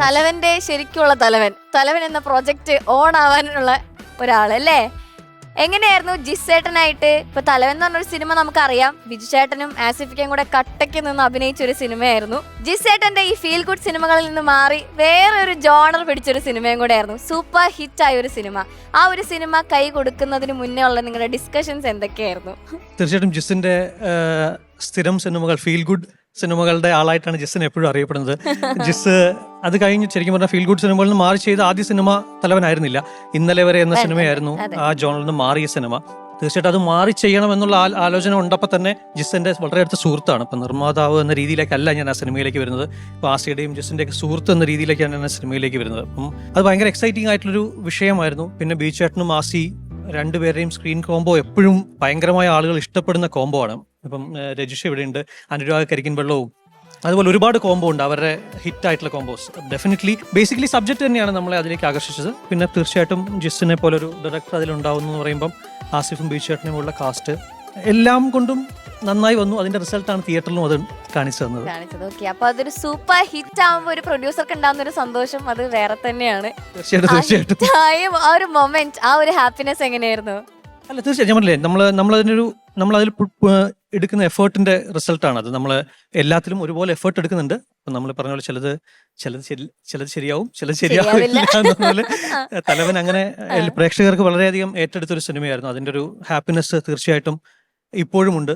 തലവന്റെ ശരിക്കുള്ള തലവൻ എന്ന പ്രോജക്റ്റ് ഓൺ ആവാനുള്ള ഒരാളല്ലേ? എങ്ങനെയായിരുന്നു ജിസേട്ടനായിട്ട്? ഇപ്പൊ തലവൻ എന്ന് പറഞ്ഞൊരു സിനിമ നമുക്കറിയാം, ബിജു ചേട്ടനും ആസിഫിക്കും കൂടെ കട്ടയ്ക്ക് നിന്ന് അഭിനയിച്ച ഒരു സിനിമയായിരുന്നു. ജിസേട്ടന്റെ ഈ ഫീൽ ഗുഡ് സിനിമകളിൽ നിന്ന് മാറി വേറെ ഒരു ജോണർ പിടിച്ചൊരു സിനിമയും കൂടെ ആയിരുന്നു, സൂപ്പർ ഹിറ്റ് ആയ ഒരു സിനിമ. ആ ഒരു സിനിമ കൈ കൊടുക്കുന്നതിന് മുന്നേ ഉള്ള നിങ്ങളുടെ ഡിസ്കഷൻസ് എന്തൊക്കെയായിരുന്നു? തീർച്ചയായിട്ടും ജിസിന്റെ സ്ഥിരം സിനിമകൾ, ഫീൽ ഗുഡ് സിനിമകളുടെ ആളായിട്ടാണ് ജിസിനെ എപ്പോഴും അറിയപ്പെടുന്നത്. ജിസ് അത് കഴിഞ്ഞ് ശരിക്കും പറഞ്ഞാൽ ഫീൽ ഗുഡ് സിനിമകളിൽ നിന്ന് മാറി ചെയ്ത ആദ്യ സിനിമ തലവനായിരുന്നില്ല. ഇന്നലെ വരെ എന്ന സിനിമയായിരുന്നു ആ ജോണറിൽ നിന്ന് മാറിയ സിനിമ. തീർച്ചയായിട്ടും അത് മാറി ചെയ്യണം എന്നുള്ള ആലോചന ഉണ്ടപ്പോൾ തന്നെ ജിസിന്റെ വളരെ അടുത്ത സുഹൃത്താണ്. ഇപ്പം നിർമ്മാതാവ് എന്ന രീതിയിലേക്കല്ല ഞാൻ ആ സിനിമയിലേക്ക് വരുന്നത്. ഇപ്പോൾ ആസിയുടെയും ജിസിന്റെയൊക്കെ സുഹൃത്ത് എന്ന രീതിയിലേക്കാണ് ഞാൻ ആ സിനിമയിലേക്ക് വരുന്നത്. അപ്പം അത് ഭയങ്കര എക്സൈറ്റിംഗ് ആയിട്ടുള്ളൊരു വിഷയമായിരുന്നു. പിന്നെ ബീച്ചു ചേട്ടനും ആസി രണ്ടുപേരുടെയും സ്ക്രീൻ കോംബോ എപ്പോഴും ഭയങ്കരമായ ആളുകൾ ഇഷ്ടപ്പെടുന്ന കോംബോ ആണ്. ഇപ്പം രജിഷ ഇവിടെയുണ്ട്, അനുരാഗ് കരിക്കിൻ വെള്ളവും, അതുപോലെ ഒരുപാട് കോംബോ ഉണ്ട് അവരുടെ ഹിറ്റ് ആയിട്ടുള്ള കോംബോസ്. ഡെഫിനറ്റ്ലി ബേസിക്കലി സബ്ജക്ട് തന്നെയാണ് നമ്മളെ അതിലേക്ക് ആകർഷിച്ചത്. പിന്നെ തീർച്ചയായിട്ടും ജിസിനെ പോലൊരു ഡയറക്ടർ അതിലുണ്ടാവുന്നു എന്ന് പറയുമ്പം ആസിഫും ബീച്ചു ചേട്ടനും ഉള്ള കാസ്റ്റ് എല്ലാം കൊണ്ടും നന്നായി വന്നു. അതിന്റെ റിസൾട്ടാണ് തിയേറ്ററിലും അത് കാണിച്ചു തന്നത്. അപ്പൊ അതൊരു സൂപ്പർ ഹിറ്റ് ആവുമ്പോൾ ഒരു പ്രൊഡ്യൂസർക്ക് ഉണ്ടാകുന്ന ഒരു സന്തോഷം അത് വേറെ തന്നെയാണ്. തീർച്ചയായിട്ടും ആ ഒരു മൊമെന്റ്, ആ ഒരു ഹാപ്പിനെസ് എങ്ങനെയായിരുന്നു? അല്ല തീർച്ചയായും ഞാൻ പറഞ്ഞില്ലേ, നമ്മളതിൽ എടുക്കുന്ന എഫേർട്ടിന്റെ റിസൾട്ടാണ് അത്. നമ്മൾ എല്ലാത്തിലും ഒരുപോലെ എഫേർട്ട് എടുക്കുന്നുണ്ട്. ഇപ്പം നമ്മൾ പറഞ്ഞ പോലെ ചിലത് ശരിയാവും, ചിലത് ശരിയാവില്ല എന്നതുപോലെ തലവൻ അങ്ങനെ പ്രേക്ഷകർക്ക് വളരെയധികം ഏറ്റെടുത്തൊരു സിനിമയായിരുന്നു. അതിന്റെ ഒരു ഹാപ്പിനെസ് തീർച്ചയായിട്ടും ഇപ്പോഴും ഉണ്ട്.